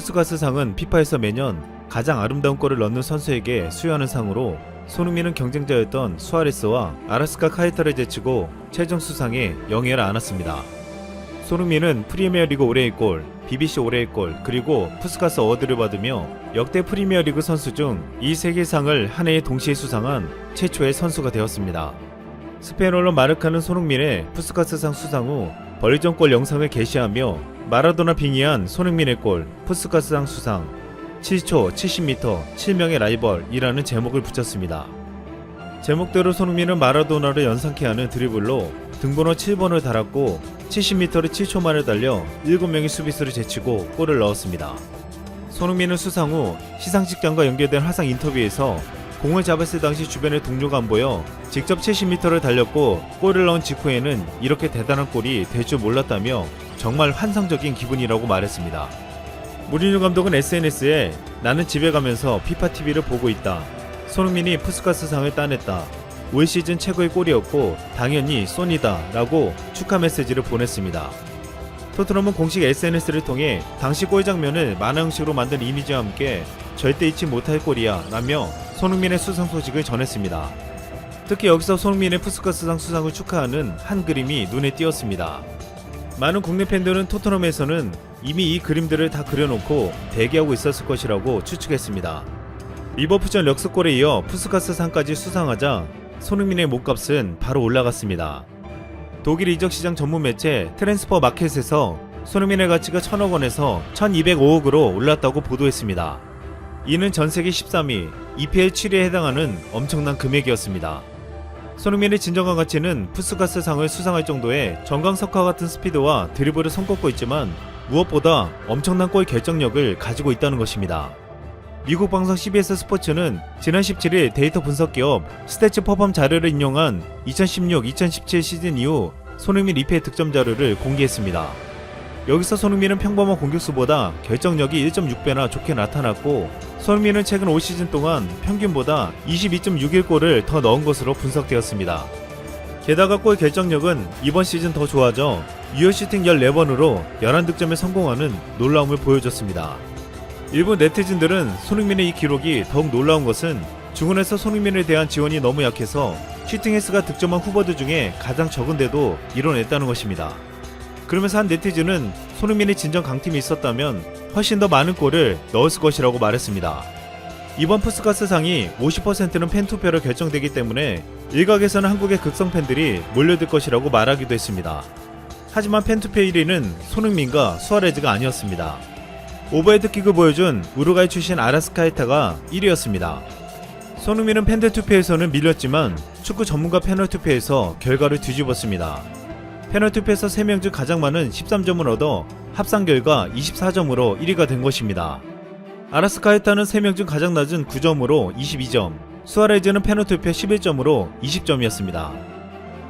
푸스카스상은 피파에서 매년 가장 아름다운 골을 넣는 선수에게 수여하는 상으로 손흥민은 경쟁자였던 수아레스와 아라스카 카에타를 제치고 최종 수상에 영예를 안았습니다. 손흥민은 프리미어리그 올해의 골, BBC 올해의 골, 그리고 푸스카스 어워드를 받으며 역대 프리미어리그 선수 중 이 세 개 상을 한 해에 동시에 수상한 최초의 선수가 되었습니다. 스페인 언론 마르카는 손흥민의 푸스카스상 수상 후 벌리전골 영상을 게시하며 마라도나 빙의한 손흥민의 골, 푸스카스상 수상, 7초, 70m, 7명의 라이벌이라는 제목을 붙였습니다. 제목대로 손흥민은 마라도나를 연상케 하는 드리블로 등번호 7번을 달았고 70m를 7초 만에 달려 7명의 수비수를 제치고 골을 넣었습니다. 손흥민은 수상 후 시상식장과 연결된 화상 인터뷰에서 공을 잡았을 당시 주변에 동료가 안 보여 직접 70m를 달렸고 골을 넣은 직후에는 이렇게 대단한 골이 될 줄 몰랐다며 정말 환상적인 기분이라고 말했습니다. 무리뉴 감독은 SNS에 나는 집에 가면서 피파TV를 보고 있다. 손흥민이 푸스카스상을 따냈다. 올 시즌 최고의 골이었고 당연히 쏜이다 라고 축하 메시지를 보냈습니다. 토트넘은 공식 SNS를 통해 당시 골 장면을 만화 형식으로 만든 이미지와 함께 절대 잊지 못할 골이야 라며 손흥민의 수상 소식을 전했습니다. 특히 여기서 손흥민의 푸스카스상 수상을 축하하는 한 그림이 눈에 띄었습니다. 많은 국내 팬들은 토트넘에서는 이미 이 그림들을 다 그려놓고 대기하고 있었을 것이라고 추측했습니다. 리버풀전 럭스골에 이어 푸스카스상까지 수상하자 손흥민의 몸값은 바로 올라갔습니다. 독일 이적시장 전문 매체 트랜스퍼 마켓에서 손흥민의 가치가 1000억 원에서 1205억으로 올랐다고 보도했습니다. 이는 전세계 13위, EPL 7위에 해당하는 엄청난 금액이었습니다. 손흥민의 진정한 가치는 푸스카스상을 수상할 정도의 정강석화 같은 스피드와 드리블을 손꼽고 있지만 무엇보다 엄청난 골 결정력을 가지고 있다는 것입니다. 미국 방송 CBS 스포츠는 지난 17일 데이터 분석 기업 스태츠 퍼펌 자료를 인용한 2016-2017 시즌 이후 손흥민 리페 득점 자료를 공개했습니다. 여기서 손흥민은 평범한 공격수보다 결정력이 1.6배나 좋게 나타났고 손흥민은 최근 올 시즌 동안 평균보다 22.61골을 더 넣은 것으로 분석되었습니다. 게다가 골 결정력은 이번 시즌 더 좋아져 유효 슈팅 14번으로 11득점에 성공하는 놀라움을 보여줬습니다. 일부 네티즌들은 손흥민의 이 기록이 더욱 놀라운 것은 중원에서 손흥민에 대한 지원이 너무 약해서 슈팅 횟수가 득점한 후보들 중에 가장 적은데도 이뤄냈다는 것입니다. 그러면서 한 네티즌은 손흥민의 진정 강팀이 있었다면 훨씬 더 많은 골을 넣었을 것이라고 말했습니다. 이번 푸스카스상이 50%는 팬투표로 결정되기 때문에 일각에서는 한국의 극성 팬들이 몰려들 것이라고 말하기도 했습니다. 하지만 팬투표 1위는 손흥민과 수아레즈가 아니었습니다. 오버헤드킥을 보여준 우루과이 출신 아라스카에타가 1위였습니다. 손흥민은 팬들 투표에서는 밀렸지만 축구 전문가 패널 투표에서 결과를 뒤집었습니다. 패널 투표에서 3명 중 가장 많은 13점을 얻어 합산 결과 24점으로 1위가 된 것입니다. 아라스카에타는 3명 중 가장 낮은 9점으로 22점, 수아레즈는 패널 투표 11점으로 20점이었습니다.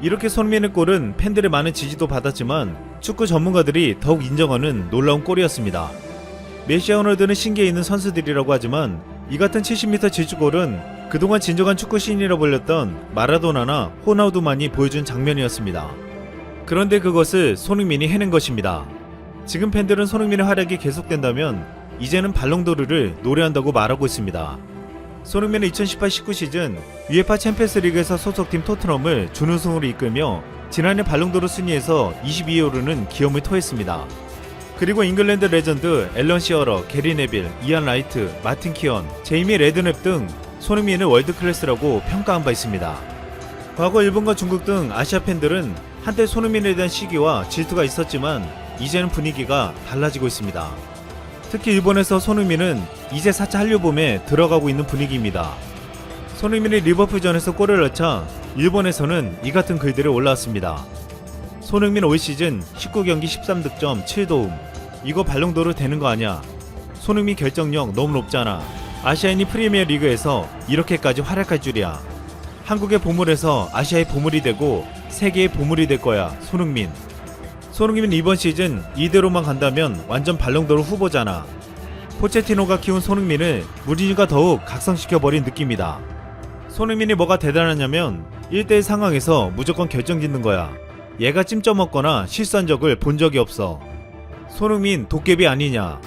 이렇게 손흥민의 골은 팬들의 많은 지지도 받았지만 축구 전문가들이 더욱 인정하는 놀라운 골이었습니다. 메시와 호날두는 신기해 있는 선수들이라고 하지만 이 같은 70m 질주골은 그동안 진정한 축구 신이라 불렸던 마라도나나 호나우두만이 보여준 장면이었습니다. 그런데 그것을 손흥민이 해낸 것입니다. 지금 팬들은 손흥민의 활약이 계속된다면 이제는 발롱도르를 노래한다고 말하고 있습니다. 손흥민은 2018-19 시즌 UEFA 챔피언스 리그에서 소속팀 토트넘을 준우승으로 이끌며 지난해 발롱도르 순위에서 22위에 오르는 기염을 토했습니다. 그리고 잉글랜드 레전드 앨런 시어러, 게리 네빌, 이안 라이트, 마틴 키언, 제이미 레드넵 등 손흥민을 월드클래스라고 평가한 바 있습니다. 과거 일본과 중국 등 아시아 팬들은 한때 손흥민에 대한 시기와 질투가 있었지만 이제는 분위기가 달라지고 있습니다. 특히 일본에서 손흥민은 이제 4차 한류봄에 들어가고 있는 분위기입니다. 손흥민이 리버풀전에서 골을 넣자 일본에서는 이 같은 글들이 올라왔습니다. 손흥민 올 시즌 19경기 13득점 7도움. 이거 발롱도르 되는 거 아냐? 손흥민 결정력 너무 높잖아. 아시아인이 프리미어 리그에서 이렇게까지 활약할 줄이야. 한국의 보물에서 아시아의 보물이 되고 세계의 보물이 될 거야. 손흥민. 손흥민은 이번 시즌 이대로만 간다면 완전 발롱도르 후보잖아. 포체티노가 키운 손흥민을 무리뉴가 더욱 각성시켜버린 느낌이다. 손흥민이 뭐가 대단하냐면 1대1 상황에서 무조건 결정짓는 거야. 얘가 찜쪄먹거나 실수한 적을 본 적이 없어. 손흥민 도깨비 아니냐.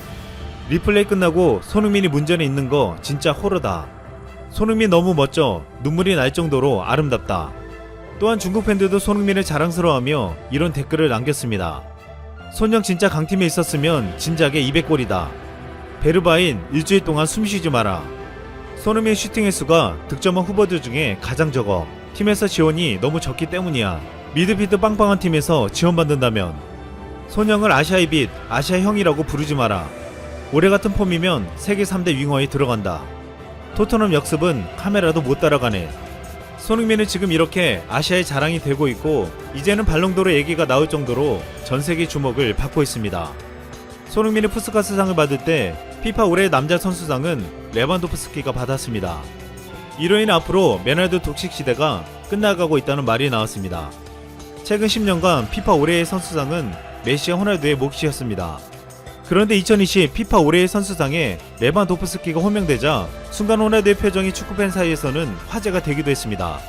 리플레이 끝나고 손흥민이 문전에 있는 거 진짜 호러다. 손흥민 너무 멋져. 눈물이 날 정도로 아름답다. 또한 중국 팬들도 손흥민을 자랑스러워하며 이런 댓글을 남겼습니다. 손형 진짜 강팀에 있었으면 진작에 200골이다. 베르바인 일주일 동안 숨쉬지 마라. 손흥민 슈팅 횟수가 득점왕 후보들 중에 가장 적어. 팀에서 지원이 너무 적기 때문이야. 미드필드 빵빵한 팀에서 지원받는다면. 손형을 아시아의 빛, 아시아 형이라고 부르지 마라. 올해 같은 폼이면 세계 3대 윙어에 들어간다. 토트넘 역습은 카메라도 못 따라가네. 손흥민은 지금 이렇게 아시아의 자랑이 되고 있고 이제는 발롱도르 얘기가 나올 정도로 전세계 주목을 받고 있습니다. 손흥민이 푸스카스상을 받을 때 피파 올해의 남자 선수상은 레반도프스키가 받았습니다. 이로 인해 앞으로 메날드 독식 시대가 끝나가고 있다는 말이 나왔습니다. 최근 10년간 피파 올해의 선수상은 메시와 호날두의 몫이었습니다. 그런데 2020 피파 올해의 선수상에 레반도프스키가 호명되자 순간 호날두의 표정이 축구팬 사이에서는 화제가 되기도 했습니다.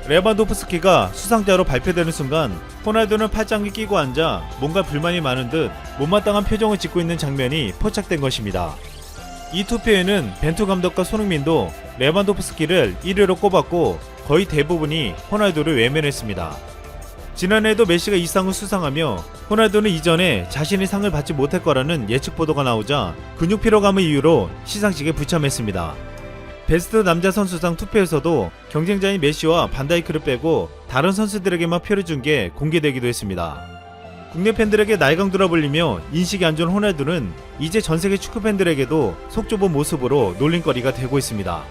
레반도프스키가 수상자로 발표되는 순간 호날두는 팔짱을 끼고 앉아 뭔가 불만이 많은 듯 못마땅한 표정을 짓고 있는 장면이 포착된 것입니다. 이 투표에는 벤투 감독과 손흥민도 레반도프스키를 1위로 꼽았고 거의 대부분이 호날두를 외면했습니다. 지난해에도 메시가 이 상을 수상하며 호날두는 이전에 자신이 상을 받지 못할 거라는 예측 보도가 나오자 근육 피로감을 이유로 시상식에 불참했습니다. 베스트 남자 선수상 투표에서도 경쟁자인 메시와 반다이크를 빼고 다른 선수들에게만 표를 준 게 공개되기도 했습니다. 국내 팬들에게 날강도라 불리며 인식이 안 좋은 호날두는 이제 전세계 축구 팬들에게도 속 좁은 모습으로 놀림거리가 되고 있습니다.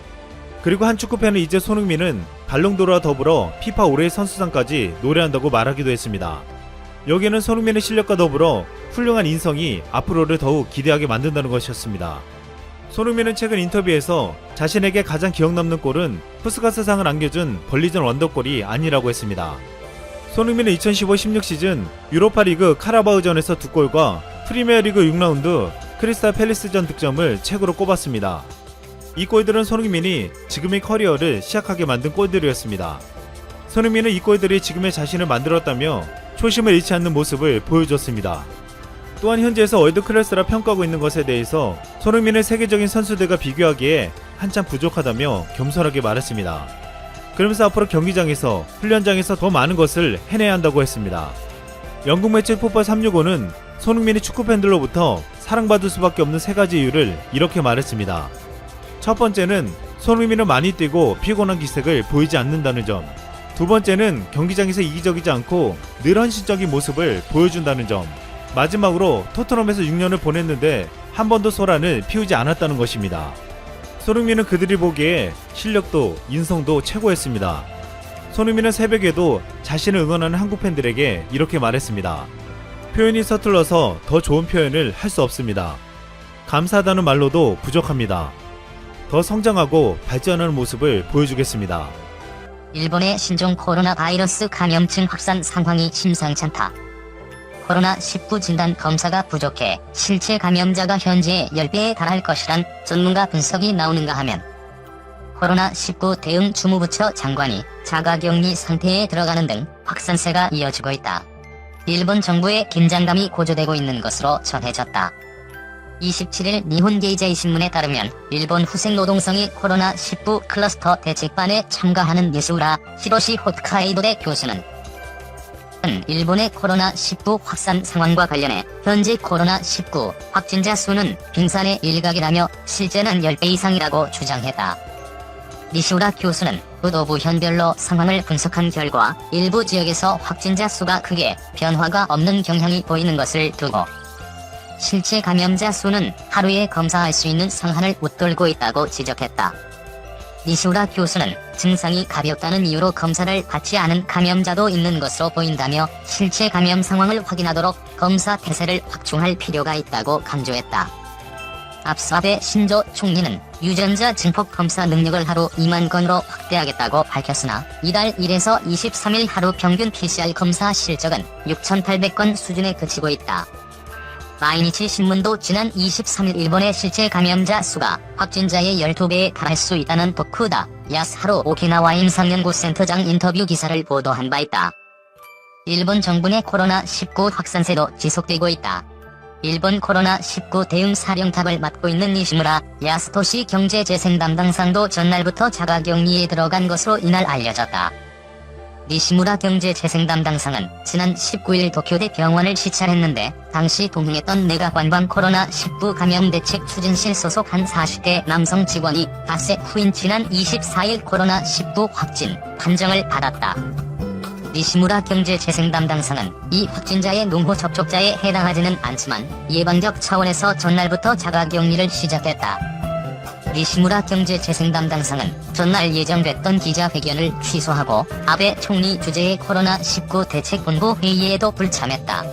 그리고 한 축구팬은 이제 손흥민은 발롱도르와 더불어 피파 올해의 선수상까지 노래한다고 말하기도 했습니다. 여기는 손흥민의 실력과 더불어 훌륭한 인성이 앞으로를 더욱 기대하게 만든다는 것이었습니다. 손흥민은 최근 인터뷰에서 자신에게 가장 기억 남는 골은 푸스카스상을 안겨준 벌리전 원더골이 아니라고 했습니다. 손흥민은 2015-16 시즌 유로파리그 카라바오전에서 2골과 프리미어리그 6라운드 크리스탈 팰리스전 득점을 최고로 꼽았습니다. 이 골들은 손흥민이 지금의 커리어를 시작하게 만든 골들이었습니다. 손흥민은 이 골들이 지금의 자신을 만들었다며 초심을 잃지 않는 모습을 보여줬습니다. 또한 현지에서 월드클래스라 평가하고 있는 것에 대해서 손흥민을 세계적인 선수들과 비교하기에 한참 부족하다며 겸손하게 말했습니다. 그러면서 앞으로 경기장에서 훈련장에서 더 많은 것을 해내야 한다고 했습니다. 영국 매체 풋볼 365는 손흥민이 축구팬들로부터 사랑받을 수밖에 없는 3가지 이유를 이렇게 말했습니다. 첫 번째는 손흥민은 많이 뛰고 피곤한 기색을 보이지 않는다는 점. 두 번째는 경기장에서 이기적이지 않고 늘 헌신적인 모습을 보여준다는 점. 마지막으로 토트넘에서 6년을 보냈는데 한 번도 소란을 피우지 않았다는 것입니다. 손흥민은 그들이 보기에 실력도 인성도 최고였습니다. 손흥민은 새벽에도 자신을 응원하는 한국 팬들에게 이렇게 말했습니다. 표현이 서툴러서 더 좋은 표현을 할 수 없습니다. 감사하다는 말로도 부족합니다. 더 성장하고 발전하는 모습을 보여주겠습니다. 일본의 신종 코로나 바이러스 감염증 확산 상황이 심상찮다. 코로나19 진단 검사가 부족해 실제 감염자가 현재의 10배에 달할 것이란 전문가 분석이 나오는가 하면 코로나19 대응 주무부처 장관이 자가격리 상태에 들어가는 등 확산세가 이어지고 있다. 일본 정부의 긴장감이 고조되고 있는 것으로 전해졌다. 27일 니혼게이제이 신문에 따르면 일본 후생노동성이 코로나19 클러스터 대책반에 참가하는 니시우라 히로시 홋카이도대 교수는 일본의 코로나19 확산 상황과 관련해 현재 코로나19 확진자 수는 빙산의 일각이라며 실제는 10배 이상이라고 주장했다. 니시우라 교수는 의도부 현별로 상황을 분석한 결과 일부 지역에서 확진자 수가 크게 변화가 없는 경향이 보이는 것을 두고 실제 감염자 수는 하루에 검사할 수 있는 상한을 웃돌고 있다고 지적했다. 니시우라 교수는 증상이 가볍다는 이유로 검사를 받지 않은 감염자도 있는 것으로 보인다며 실제 감염 상황을 확인하도록 검사 태세를 확충할 필요가 있다고 강조했다. 앞서 아베 신조 총리는 유전자 증폭 검사 능력을 하루 2만 건으로 확대하겠다고 밝혔으나 이달 1에서 23일 하루 평균 PCR 검사 실적은 6,800건 수준에 그치고 있다. 마이니치 신문도 지난 23일 일본의 실제 감염자 수가 확진자의 12배에 달할 수 있다는 도쿠다 야스하루 오키나와 임상연구센터장 인터뷰 기사를 보도한 바 있다. 일본 정부 내 코로나19 확산세도 지속되고 있다. 일본 코로나19 대응 사령탑을 맡고 있는 니시무라 야스토시 경제재생 담당상도 전날부터 자가격리에 들어간 것으로 이날 알려졌다. 니시무라 경제재생 담당상은 지난 19일 도쿄대 병원을 시찰했는데 당시 동행했던 내각관방 코로나19 감염대책 추진실 소속 한 40대 남성 직원이 닷새 후인 지난 24일 코로나19 확진 판정을 받았다. 니시무라 경제재생 담당상은 이 확진자의 농후 접촉자에 해당하지는 않지만 예방적 차원에서 전날부터 자가격리를 시작했다. 니시무라 경제재생 담당상은 전날 예정됐던 기자회견을 취소하고 아베 총리 주재의 코로나19 대책본부 회의에도 불참했다.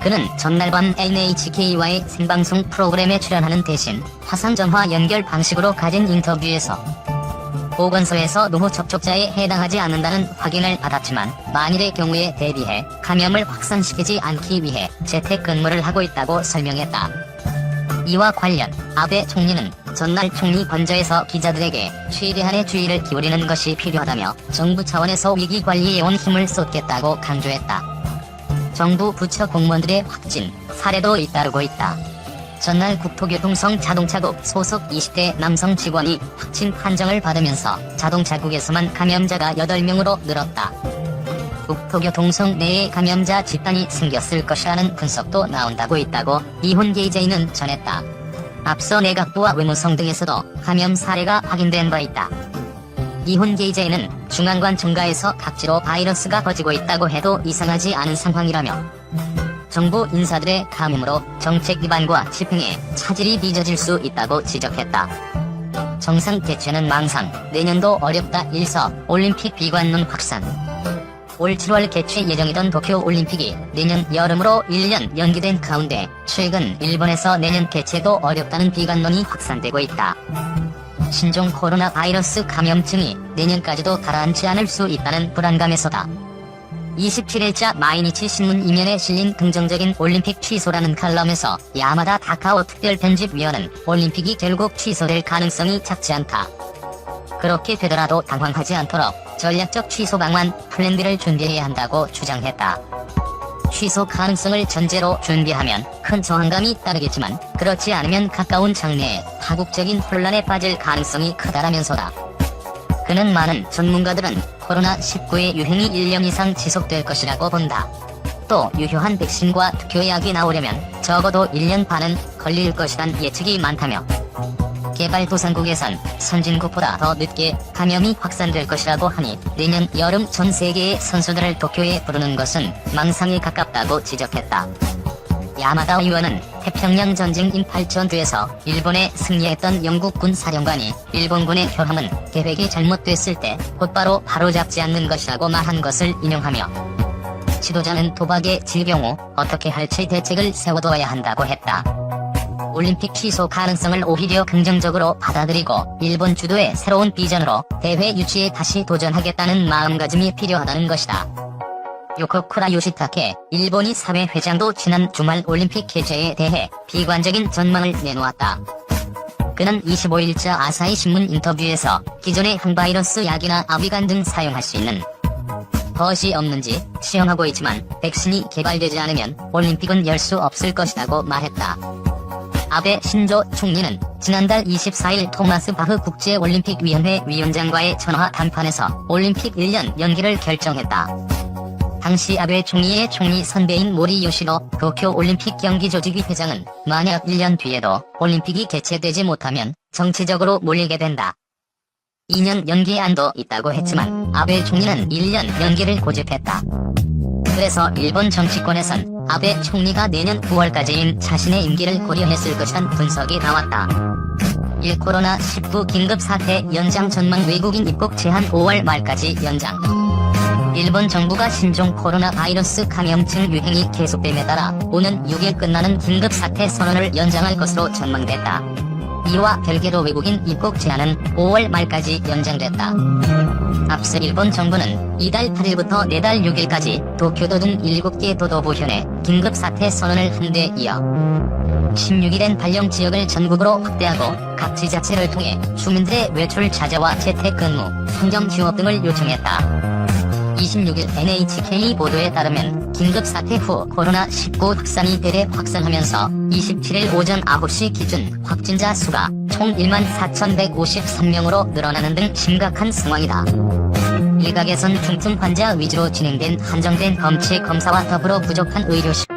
그는 전날 밤 NHK와의 생방송 프로그램에 출연하는 대신 화상전화 연결 방식으로 가진 인터뷰에서 보건소에서 노후 접촉자에 해당하지 않는다는 확인을 받았지만 만일의 경우에 대비해 감염을 확산시키지 않기 위해 재택근무를 하고 있다고 설명했다. 이와 관련 아베 총리는 전날 총리 관저에서 기자들에게 최대한의 주의를 기울이는 것이 필요하다며 정부 차원에서 위기관리에 온 힘을 쏟겠다고 강조했다. 정부 부처 공무원들의 확진 사례도 잇따르고 있다. 전날 국토교통성 자동차국 소속 20대 남성 직원이 확진 판정을 받으면서 자동차국에서만 감염자가 8명으로 늘었다. 국토교통성 내에 감염자 집단이 생겼을 것이라는 분석도 나온다고 있다고 이혼게이제이는 전했다. 앞서 내각부와 외무성 등에서도 감염 사례가 확인된 바 있다. 이혼게이제이는 중앙관 청가에서 각지로 바이러스가 퍼지고 있다고 해도 이상하지 않은 상황이라며 정부 인사들의 감염으로 정책 기반과 집행에 차질이 빚어질 수 있다고 지적했다. 정상 개최는 망상, 내년도 어렵다 일서 올림픽 비관론 확산. 올 7월 개최 예정이던 도쿄올림픽이 내년 여름으로 1년 연기된 가운데 최근 일본에서 내년 개최도 어렵다는 비관론이 확산되고 있다. 신종 코로나 바이러스 감염증이 내년까지도 가라앉지 않을 수 있다는 불안감에서다. 27일자 마이니치 신문 이면에 실린 긍정적인 올림픽 취소라는 칼럼에서 야마다 다카오 특별편집위원은 올림픽이 결국 취소될 가능성이 작지 않다. 그렇게 되더라도 당황하지 않도록 전략적 취소 방안 플랜 B를 준비해야 한다고 주장했다. 취소 가능성을 전제로 준비하면 큰 저항감이 따르겠지만 그렇지 않으면 가까운 장래에 파국적인 혼란에 빠질 가능성이 크다라면서다. 그는 많은 전문가들은 코로나19의 유행이 1년 이상 지속될 것이라고 본다. 또 유효한 백신과 특효약이 나오려면 적어도 1년 반은 걸릴 것이란 예측이 많다며 개발도상국에선 선진국보다 더 늦게 감염이 확산될 것이라고 하니 내년 여름 전 세계의 선수들을 도쿄에 부르는 것은 망상에 가깝다고 지적했다. 야마다 의원은 태평양 전쟁 인팔전투에서 일본에 승리했던 영국군 사령관이 일본군의 결함은 계획이 잘못됐을 때 곧바로 바로잡지 않는 것이라고 말한 것을 인용하며 지도자는 도박에 질 경우 어떻게 할지 대책을 세워둬야 한다고 했다. 올림픽 취소 가능성을 오히려 긍정적으로 받아들이고 일본 주도의 새로운 비전으로 대회 유치에 다시 도전하겠다는 마음가짐이 필요하다는 것이다. 요코쿠라 요시타케 일본이 사회회장도 지난 주말 올림픽 개최에 대해 비관적인 전망을 내놓았다. 그는 25일자 아사히 신문 인터뷰에서 기존의 항바이러스 약이나 아비간 등 사용할 수 있는 것이 없는지 시험하고 있지만 백신이 개발되지 않으면 올림픽은 열 수 없을 것이라고 말했다. 아베 신조 총리는 지난달 24일 토마스 바흐 국제올림픽위원회 위원장과의 전화 담판에서 올림픽 1년 연기를 결정했다. 당시 아베 총리의 총리 선배인 모리 요시로 도쿄올림픽 경기조직위 회장은 만약 1년 뒤에도 올림픽이 개최되지 못하면 정치적으로 몰리게 된다. 2년 연기 안도 있다고 했지만 아베 총리는 1년 연기를 고집했다. 그래서 일본 정치권에선 아베 총리가 내년 9월까지인 자신의 임기를 고려했을 것이란 분석이 나왔다. 1. 코로나19 긴급사태 연장 전망 외국인 입국 제한 5월 말까지 연장. 일본 정부가 신종 코로나 바이러스 감염증 유행이 계속됨에 따라 오는 6일 끝나는 긴급사태 선언을 연장할 것으로 전망됐다. 이와 별개로 외국인 입국 제한은 5월 말까지 연장됐다. 앞서 일본 정부는 이달 8일부터 내달 6일까지 도쿄도 등 7개 도도부현에 긴급사태 선언을 한 데 이어 16일엔 발령 지역을 전국으로 확대하고 각 지자체를 통해 주민들의 외출 자제와 재택근무, 상점 휴업 등을 요청했다. 26일 NHK 보도에 따르면 긴급 사태 후 코로나19 확산이 대대 확산하면서 27일 오전 9시 기준 확진자 수가 총 14,153명으로 늘어나는 등 심각한 상황이다. 일각에선 중증 환자 위주로 진행된 한정된 검체 검사와 더불어 부족한 의료 시간